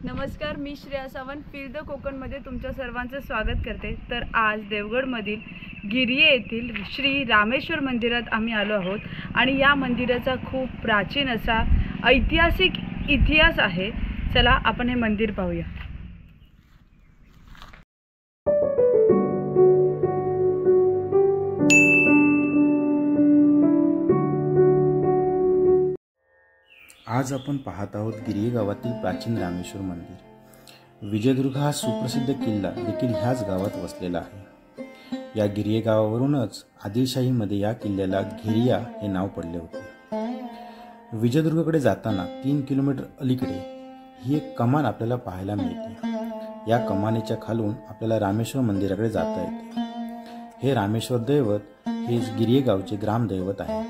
नमस्कार, मी Shreya Sawant feel the कोकणमध्ये तुमच्या सर्वांचं स्वागत करते। तर आज देवगडमधील गिरिये येथील श्री रामेश्वर मंदिरात आम्ही आलो आहोत आणि या मंदिराचा खूप प्राचीन असा ऐतिहासिक इतिहास आहे। चला आपण हे मंदिर पाहूया। आज आपण पाहत आहोत गिरिये गावातील प्राचीन रामेश्वर मंदिर। विजयदुर्ग हा सुप्रसिद्ध किल्ला देखील ह्याच गावात वसलेला आहे। या गिरिये गावावरूनच आदिलशाहीमध्ये या किल्ल्याला गिरिया हे नाव पडले होते। विजयदुर्गकडे जाताना 3 किलोमीटर अलीकडे ही एक कमान आपल्याला पाहायला मिळते। या कमानीच्या खालून आपल्याला रामेश्वर मंदिराकडे जाता येते। हे रामेश्वर दैवत हे गिरिये गावचे ग्रामदैवत आहे।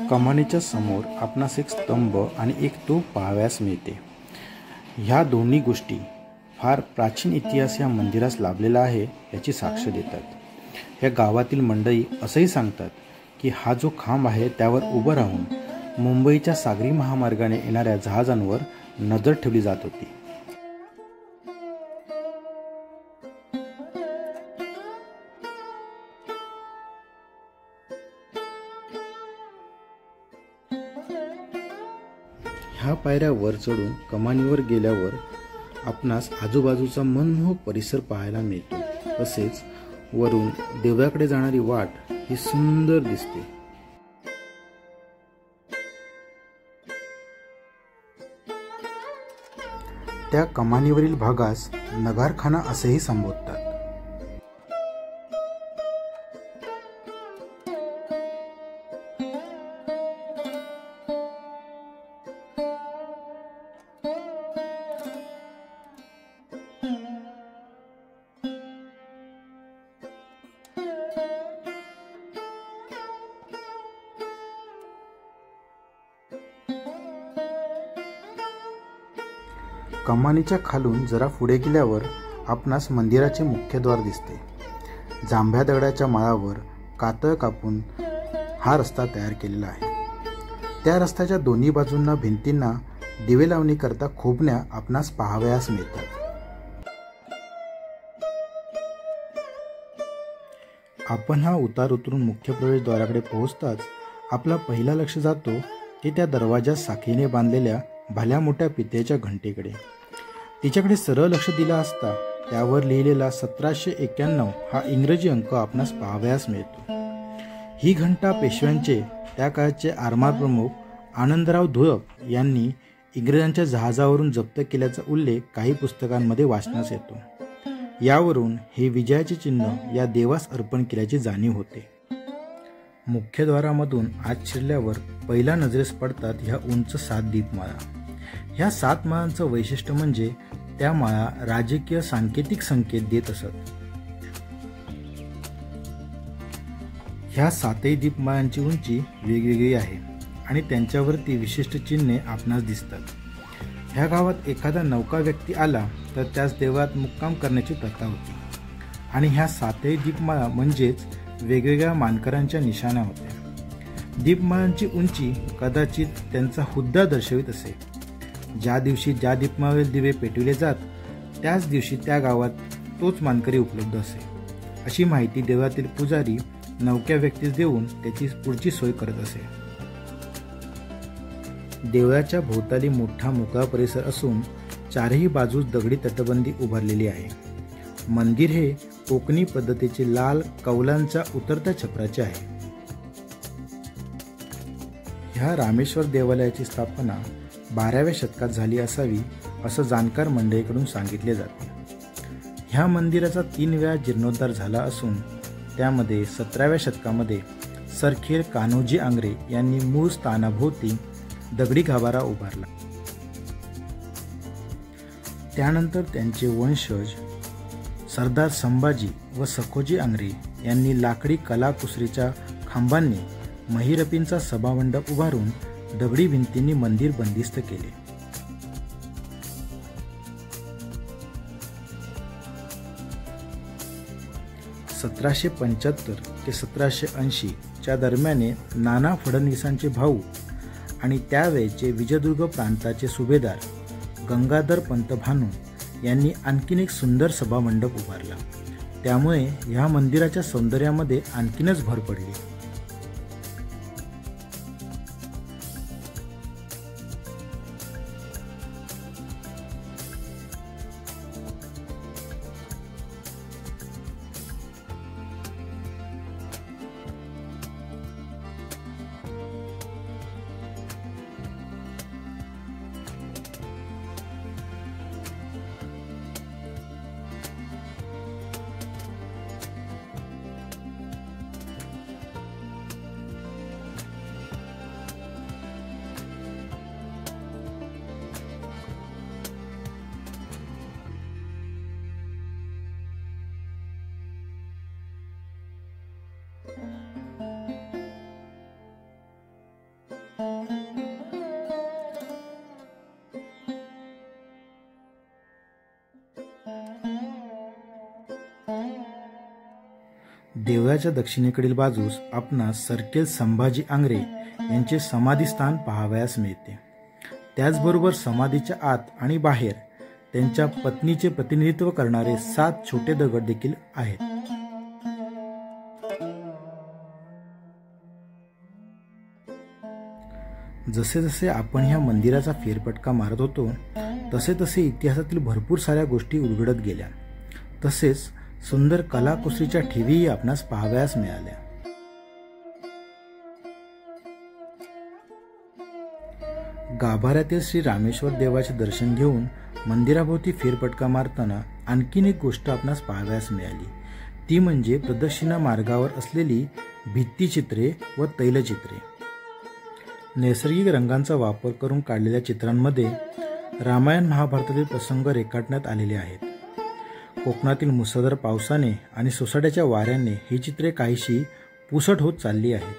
कमानीच्या समोर आपणास एक स्तंभ आणि एक तोफ पाहावयास मिळते। ह्या दोन्ही गोष्टी फार प्राचीन इतिहास या मंदिरास लाभलेला आहे याची साक्ष देतात। या गावातील मंडळी असंही सांगतात की हा जो खांब आहे त्यावर उभं राहून मुंबईच्या सागरी महामार्गाने येणाऱ्या जहाजांवर नजर ठेवली जात होती। ह्या पायऱ्या वर चढून कमानीवर गेल्यावर आपणास आजूबाजूचा मनमोहक परिसर पाहायला मिळतो। तसेच वरून देवळाकडे जाणारी वाट ही सुंदर दिसते। त्या कमानीवरील भागास नगारखाना असेही संबोधतात। कमानीच्या खालून जरा पुढे गेल्यावर आपणास मंदिराचे मुख्य द्वार दिसते। जांभ्या दगडाच्या माळावर कातळ कापून हा रस्ता तयार केलेला आहे। त्या रस्त्याच्या दोन्ही बाजूंना भिंतींना दिवे लावणी करता खोबण्या आपणास पाहावयास मिळतात। आपण हा उतार उतरून मुख्य प्रवेशद्वाराकडे पोहोचताच आपला पहिला लक्ष जातो की त्या दरवाजात साखळीने बांधलेल्या भल्या मोठ्या पितळेच्या घंटेकडे। तिच्याकडे सरळ लक्ष दिला असता त्यावर लिहिलेला 1791 हा इंग्रजी अंक आपणास पाहावयास मिळतो। ही घंटा पेशव्यांचे त्या काळचे आरमार प्रमुख आनंदराव धुळप यांनी इंग्रजांच्या जहाजावरून जप्त केल्याचा उल्लेख काही पुस्तकांमध्ये वाचण्यास येतो। यावरून हे विजयाचे चिन्ह या देवास अर्पण केल्याची जाणीव होते। मुख्यद्वारामधून आत शिरल्यावर पहिल्या नजरेस पडतात ह्या उंच 7 दीपमाळा। ह्या 7 माळांचं वैशिष्ट्य म्हणजे त्या माळा राजकीय सांकेतिक संकेत देत असत। ह्या 7ही दीपमाळांची उंची वेगवेगळी आहे आणि त्यांच्यावरती विशिष्ट चिन्हे आपणास दिसतात। ह्या गावात एखादा नौका व्यक्ती आला तर त्याच देवळात मुक्काम करण्याची प्रथा होती आणि ह्या 7ही दीपमाळा म्हणजेच वेगवेगळ्या मानकरांच्या निशाण्या होत्या। दीपमाळांची उंची कदाचित त्यांचा हुद्दा दर्शवित असे। ज्या दिवशी ज्या दीपमाळेवर दिवे पेटविले जात त्याच दिवशी त्या गावात तोच मानकरी उपलब्ध असे अशी माहिती देवळातील पुजारी नवक्या व्यक्तीस देऊन त्याची पुढची सोय करत असे। देवळाच्या भोवताली मोठा मोकळा परिसर असून चारही बाजूस दगडी तटबंदी उभारलेली आहे। मंदिर हे कोकणी पद्धतीचे लाल कौलांच्या उतरत्या छपराचे आहे। ह्या रामेश्वर देवालयाची स्थापना 12व्या शतकात झाली असावी असं जाणकार मंडळीकडून सांगितले जाते। ह्या मंदिराचा 3 वेळा जीर्णोद्धार झाला असून त्यामध्ये 17व्या शतकामध्ये सरखेल कान्होजी आंग्रे यांनी मूळ स्थानाभोवती दगडी गाभारा उभारला। त्यानंतर त्यांचे वंशज सरदार संभाजी व सखोजी आंग्रे यांनी लाकडी कलाकुसरीच्या खांबांनी महिरपींचा सभामंडप उभारून दगडी भिंतींनी मंदिर बंदिस्त केले। 1775 ते 1780 च्या दरम्याने नाना फडणवीसांचे भाऊ आणि त्यावेळचे विजयदुर्ग प्रांताचे सुभेदार गंगाधर पंत भानू यांनी आणखीन एक सुंदर सभामंडप उभारला. त्यामुळे ह्या मंदिराच्या सौंदर्यामध्ये आणखीनच भर पडली. देवळाच्या दक्षिणेकडील बाजूस आपणास सर्केल संभाजी आंग्रे यांचे समाधीस्थान पाहावयास मिळते. त्याचबरोबर समाधीच्या आत आणि बाहेर त्यांच्या पत्नीचे प्रतिनिधित्व करणारे 7 छोटे दगड देखील आहेत. जसे जसे आपण ह्या मंदिराचा फेरफटका मारत होतो तसे तसे इतिहासातील भरपूर साऱ्या गोष्टी उलगडत गेल्या. तसेच सुंदर कलाकुसरीच्या ठेवीही आपणास पाहावयास मिळाल्या. गाभाऱ्यातील श्री रामेश्वर देवाचे दर्शन घेऊन मंदिराभोवती फेरफटका मारताना आणखीन एक गोष्ट आपणास पाहावयास मिळाली. ती म्हणजे प्रदक्षिणा मार्गावर असलेली भित्तिचित्रे व तैलचित्रे. नैसर्गिक रंगांचा वापर करून काढलेल्या चित्रांमध्ये रामायण महाभारतातील प्रसंग रेखाटण्यात आलेले आहेत. कोकणातील मुसळधार पावसाने आणि सोसाट्याच्या वाऱ्याने ही चित्रे काहीशी पुसट होत चालली आहेत.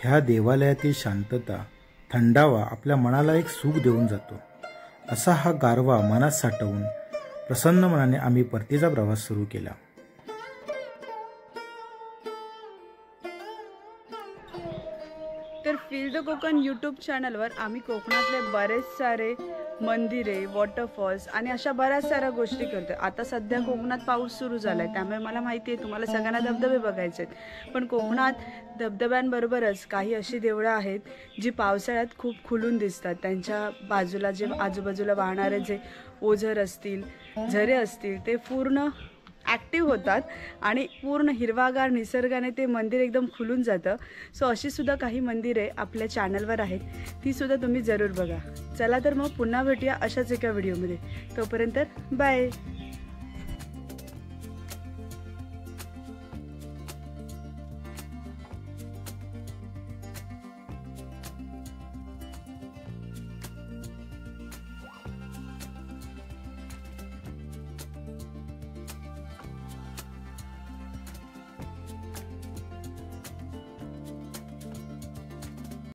ह्या देवालयातील शांतता, थंडावा आपल्या मनाला एक सुख देऊन जातो. असा हा गारवा मनात साठवून प्रसन्न मनाने आम्ही परतीचा प्रवास सुरू केला. तर फील द कोकण यूट्यूब चॅनलवर आम्ही कोकणातले बरेच सारे मंदिरे, वॉटरफॉल्स आणि अशा बऱ्याच साऱ्या गोष्टी करतो. आता सध्या कोकणात पाऊस सुरू झाला आहे, त्यामुळे मला माहिती आहे तुम्हाला सगळ्यांना धबधबे बघायचे आहेत. पण कोकणात धबधब्यांबरोबरच काही अशी देवळं आहेत जी पावसाळ्यात खूप खुलून दिसतात. त्यांच्या बाजूला जे आजूबाजूला वाहणारे जे ओझर असतील, झरे असतील, ते पूर्ण ॲक्टिव्ह होतात आणि पूर्ण हिरवागार निसर्गाने ते मंदिर एकदम खुलून जातं. सो अशी सुद्धा काही मंदिरे आपल्या चॅनलवर आहेत, ती सुद्धा तुम्ही जरूर बघा. चला तर मग पुन्हा भेटूया अशाच एका व्हिडिओमध्ये. तोपर्यंत बाय.